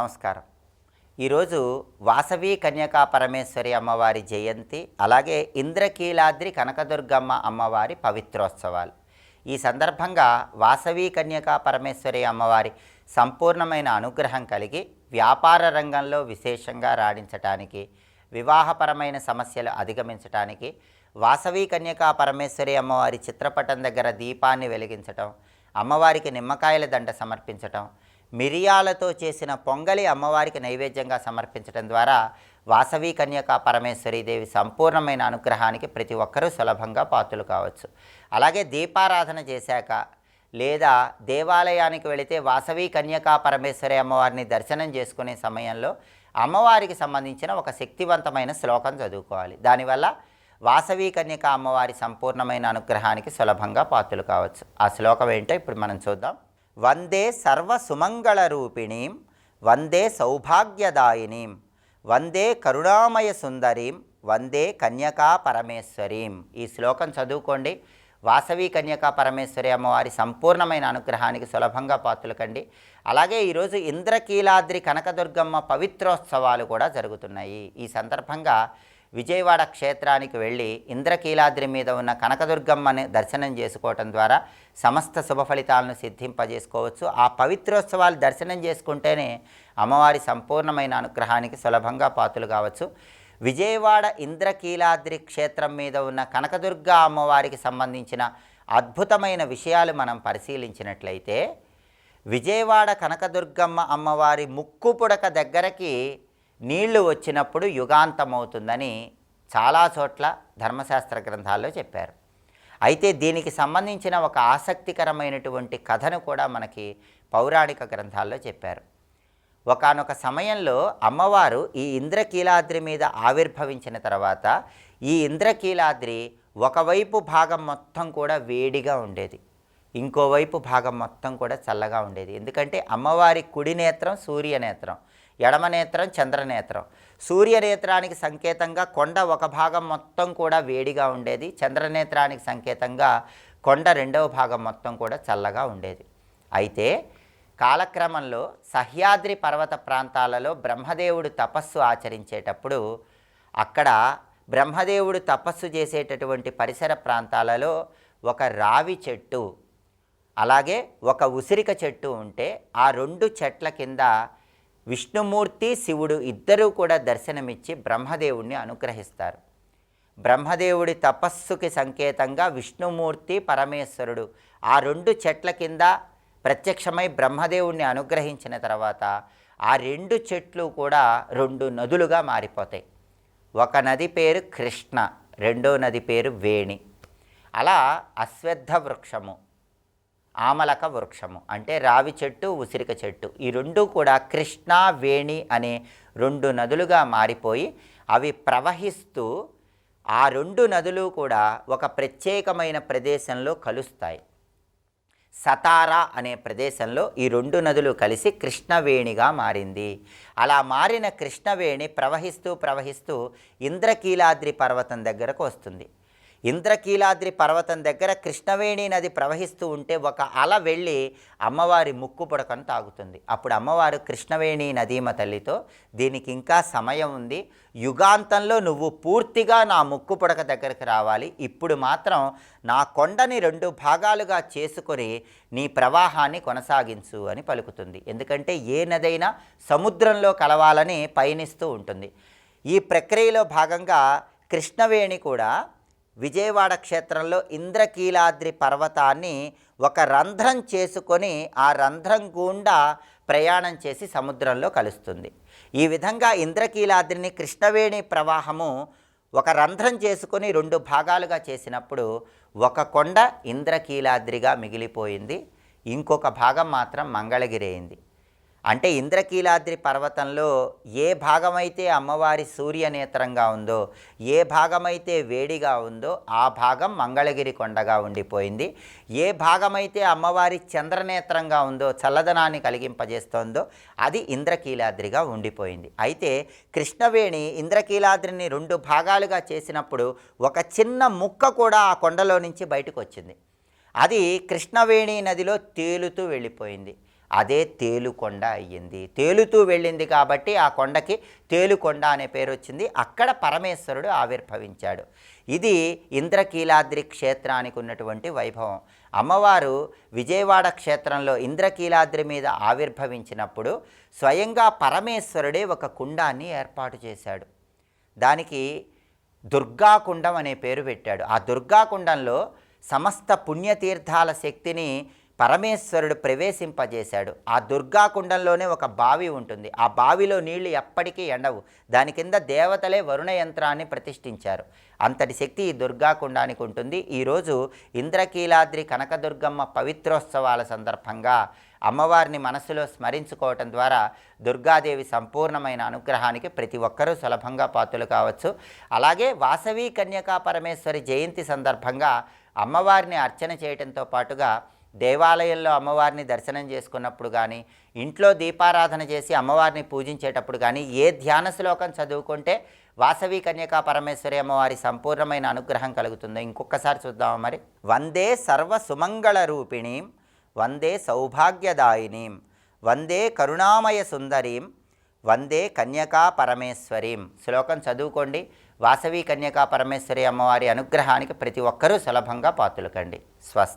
నమస్కారం. ఈరోజు వాసవి కన్యకా పరమేశ్వరి అమ్మవారి జయంతి, అలాగే ఇంద్రకీలాద్రి కనకదుర్గమ్మ అమ్మవారి పవిత్రోత్సవాలు. ఈ సందర్భంగా వాసవి కన్యకా పరమేశ్వరి అమ్మవారి సంపూర్ణమైన అనుగ్రహం కలిగి వ్యాపార రంగంలో విశేషంగా రాణించటానికి, వివాహపరమైన సమస్యలు అధిగమించటానికి వాసవి కన్యకా పరమేశ్వరి అమ్మవారి చిత్రపటం దగ్గర దీపాన్ని వెలిగించటం, అమ్మవారికి నిమ్మకాయల దండ సమర్పించటం, మిరియాలతో చేసిన పొంగలి అమ్మవారికి నైవేద్యంగా సమర్పించడం ద్వారా వాసవి కన్యకా పరమేశ్వరి దేవి సంపూర్ణమైన అనుగ్రహానికి ప్రతి ఒక్కరూ సులభంగా పాత్రలు కావచ్చు. అలాగే దీపారాధన చేశాక లేదా దేవాలయానికి వెళితే వాసవి కన్యకా పరమేశ్వరి అమ్మవారిని దర్శనం చేసుకునే సమయంలో అమ్మవారికి సంబంధించిన ఒక శక్తివంతమైన శ్లోకం చదువుకోవాలి. దానివల్ల వాసవి కన్యకా అమ్మవారి సంపూర్ణమైన అనుగ్రహానికి సులభంగా పాత్రలు కావచ్చు. ఆ శ్లోకం ఏంటో ఇప్పుడు మనం చూద్దాం. వందే సర్వ సుమంగళ రూపిణీం, వందే సౌభాగ్యదాయినీం, వందే కరుణామయ సుందరీం, వందే కన్యకా పరమేశ్వరీం. ఈ శ్లోకం చదువుకోండి. వాసవి కన్యకా పరమేశ్వరి అమ్మవారి సంపూర్ణమైన అనుగ్రహానికి సులభంగా పాత్రలు కండి. అలాగే ఈరోజు ఇంద్రకీలాద్రి కనకదుర్గమ్మ పవిత్రోత్సవాలు కూడా జరుగుతున్నాయి. ఈ సందర్భంగా విజయవాడ క్షేత్రానికి వెళ్ళి ఇంద్రకీలాద్రి మీద ఉన్న కనకదుర్గమ్మని దర్శనం చేసుకోవటం ద్వారా సమస్త శుభ ఫలితాలను సిద్ధింపజేసుకోవచ్చు. ఆ పవిత్రోత్సవాలు దర్శనం చేసుకుంటేనే అమ్మవారి సంపూర్ణమైన అనుగ్రహానికి సులభంగా పాత్రలు కావచ్చు. విజయవాడ ఇంద్రకీలాద్రి క్షేత్రం మీద ఉన్న కనకదుర్గ అమ్మవారికి సంబంధించిన అద్భుతమైన విషయాలు మనం పరిశీలించినట్లయితే, విజయవాడ కనకదుర్గమ్మ అమ్మవారి ముక్కు పుడక దగ్గరకి నీళ్లు వచ్చినప్పుడు యుగాంతమవుతుందని చాలా చోట్ల ధర్మశాస్త్ర గ్రంథాల్లో చెప్పారు. అయితే దీనికి సంబంధించిన ఒక ఆసక్తికరమైనటువంటి కథను కూడా మనకి పౌరాణిక గ్రంథాల్లో చెప్పారు. ఒకానొక సమయంలో అమ్మవారు ఈ ఇంద్రకీలాద్రి మీద ఆవిర్భవించిన తర్వాత ఈ ఇంద్రకీలాద్రి ఒకవైపు భాగం మొత్తం కూడా వేడిగా ఉండేది, ఇంకోవైపు భాగం మొత్తం కూడా చల్లగా ఉండేది. ఎందుకంటే అమ్మవారి కుడి నేత్రం సూర్యనేత్రం, ఎడమ నేత్రం చంద్రనేత్రం. సూర్యనేత్రానికి సంకేతంగా కొండ ఒక భాగం మొత్తం కూడా వేడిగా ఉండేది, చంద్రనేత్రానికి సంకేతంగా కొండ రెండవ భాగం మొత్తం కూడా చల్లగా ఉండేది. అయితే కాలక్రమంలో సహ్యాద్రి పర్వత ప్రాంతాలలో బ్రహ్మదేవుడు తపస్సు ఆచరించేటప్పుడు అక్కడ బ్రహ్మదేవుడు తపస్సు చేసేటటువంటి పరిసర ప్రాంతాలలో ఒక రావి చెట్టు, అలాగే ఒక ఉసిరిక చెట్టు ఉంటే ఆ రెండు చెట్ల కింద విష్ణుమూర్తి శివుడు ఇద్దరూ కూడా దర్శనమిచ్చి బ్రహ్మదేవుడిని అనుగ్రహిస్తారు. బ్రహ్మదేవుడి తపస్సుకి సంకేతంగా విష్ణుమూర్తి పరమేశ్వరుడు ఆ రెండు చెట్ల కింద ప్రత్యక్షమై బ్రహ్మదేవుడిని అనుగ్రహించిన తర్వాత ఆ రెండు చెట్లు కూడా రెండు నదులుగా మారిపోతాయి. ఒక నది పేరు కృష్ణ, రెండో నది పేరు వేణి. అలా అశ్వత్థ వృక్షము, ఆమలక వృక్షము అంటే రావి చెట్టు, ఉసిరిక చెట్టు, ఈ రెండు కూడా కృష్ణ వేణి అనే రెండు నదులుగా మారిపోయి అవి ప్రవహిస్తూ ఆ రెండు నదులు కూడా ఒక ప్రత్యేకమైన ప్రదేశంలో కలుస్తాయి. సతారా అనే ప్రదేశంలో ఈ రెండు నదులు కలిసి కృష్ణవేణిగా మారింది. అలా మారిన కృష్ణవేణి ప్రవహిస్తూ ఇంద్రకీలాద్రి పర్వతం దగ్గరకు వస్తుంది. ఇంద్రకీలాద్రి పర్వతం దగ్గర కృష్ణవేణి నది ప్రవహిస్తూ ఉంటే ఒక అల వెళ్ళి అమ్మవారి ముక్కు పుడకను తాగుతుంది. అప్పుడు అమ్మవారు కృష్ణవేణి నదీమ తల్లితో, దీనికి ఇంకా సమయం ఉంది, యుగాంతంలో నువ్వు పూర్తిగా నా ముక్కు పుడక దగ్గరికి రావాలి, ఇప్పుడు మాత్రం నా కొండని రెండు భాగాలుగా చేసుకొని నీ ప్రవాహాన్ని కొనసాగించు అని పలుకుతుంది. ఎందుకంటే ఏ నదైనా సముద్రంలో కలవాలని పయనిస్తూ ఉంటుంది. ఈ ప్రక్రియలో భాగంగా కృష్ణవేణి కూడా విజయవాడ క్షేత్రంలో ఇంద్రకీలాద్రి పర్వతాన్ని ఒక రంధ్రం చేసుకొని ఆ రంధ్రం గుండా ప్రయాణం చేసి సముద్రంలో కలుస్తుంది. ఈ విధంగా ఇంద్రకీలాద్రిని కృష్ణవేణి ప్రవాహము ఒక రంధ్రం చేసుకొని రెండు భాగాలుగా చేసినప్పుడు ఒక కొండ ఇంద్రకీలాద్రిగా మిగిలిపోయింది, ఇంకొక భాగం మాత్రం మంగళగిరి అయింది. అంటే ఇంద్రకీలాద్రి పర్వతంలో ఏ భాగమైతే అమ్మవారి సూర్యనేత్రంగా ఉందో, ఏ భాగమైతే వేడిగా ఉందో ఆ భాగం మంగళగిరి కొండగా ఉండిపోయింది. ఏ భాగమైతే అమ్మవారి చంద్రనేత్రంగా ఉందో, చల్లదనాన్ని కలిగింపజేస్తోందో అది ఇంద్రకీలాద్రిగా ఉండిపోయింది. అయితే కృష్ణవేణి ఇంద్రకీలాద్రిని రెండు భాగాలుగా చేసినప్పుడు ఒక చిన్న ముక్క కూడా ఆ కొండలో నుంచి బయటకు వచ్చింది. అది కృష్ణవేణి నదిలో తేలుతూ వెళ్ళిపోయింది. అదే తేలుకొండ అయ్యింది. తేలుతూ వెళ్ళింది కాబట్టి ఆ కొండకి తేలుకొండ అనే పేరు వచ్చింది. అక్కడ పరమేశ్వరుడు ఆవిర్భవించాడు. ఇది ఇంద్రకీలాద్రి క్షేత్రానికి ఉన్నటువంటి వైభవం. అమ్మవారు విజయవాడ క్షేత్రంలో ఇంద్రకీలాద్రి మీద ఆవిర్భవించినప్పుడు స్వయంగా పరమేశ్వరుడే ఒక కుండాన్ని ఏర్పాటు చేశాడు. దానికి దుర్గాకుండం అనే పేరు పెట్టాడు. ఆ దుర్గాకుండంలో సమస్త పుణ్యతీర్థాల శక్తిని పరమేశ్వరుడు ప్రవేశింపజేశాడు. ఆ దుర్గాకుండంలోనే ఒక బావి ఉంటుంది. ఆ బావిలో నీళ్లు ఎప్పటికీ ఎండవు. దాని కింద దేవతలే వరుణ యంత్రాన్ని ప్రతిష్ఠించారు. అంతటి శక్తి ఈ దుర్గాకుండానికి ఉంటుంది. ఈరోజు ఇంద్రకీలాద్రి కనకదుర్గమ్మ పవిత్రోత్సవాల సందర్భంగా అమ్మవారిని మనసులో స్మరించుకోవటం ద్వారా దుర్గాదేవి సంపూర్ణమైన అనుగ్రహానికి ప్రతి ఒక్కరూ సులభంగా పాత్రలు కావచ్చు. అలాగే వాసవి కన్యకా పరమేశ్వరి జయంతి సందర్భంగా అమ్మవారిని అర్చన చేయడంతో పాటుగా దేవాలయంలో అమ్మవారిని దర్శనం చేసుకున్నప్పుడు కానీ, ఇంట్లో దీపారాధన చేసి అమ్మవారిని పూజించేటప్పుడు కానీ ఏ ధ్యాన శ్లోకం చదువుకుంటే వాసవి కన్యకా పరమేశ్వరి అమ్మవారి సంపూర్ణమైన అనుగ్రహం కలుగుతుందో ఇంకొకసారి చూద్దామా మరి. వందే సర్వ సుమంగళ రూపిణీం, వందే సౌభాగ్యదాయినీం, వందే కరుణామయ సుందరీం, వందే కన్యకా పరమేశ్వరీం. శ్లోకం చదువుకోండి. వాసవి కన్యకా పరమేశ్వరి అమ్మవారి అనుగ్రహానికి ప్రతి ఒక్కరూ సులభంగా పాత్రలు కండి. స్వస్తి.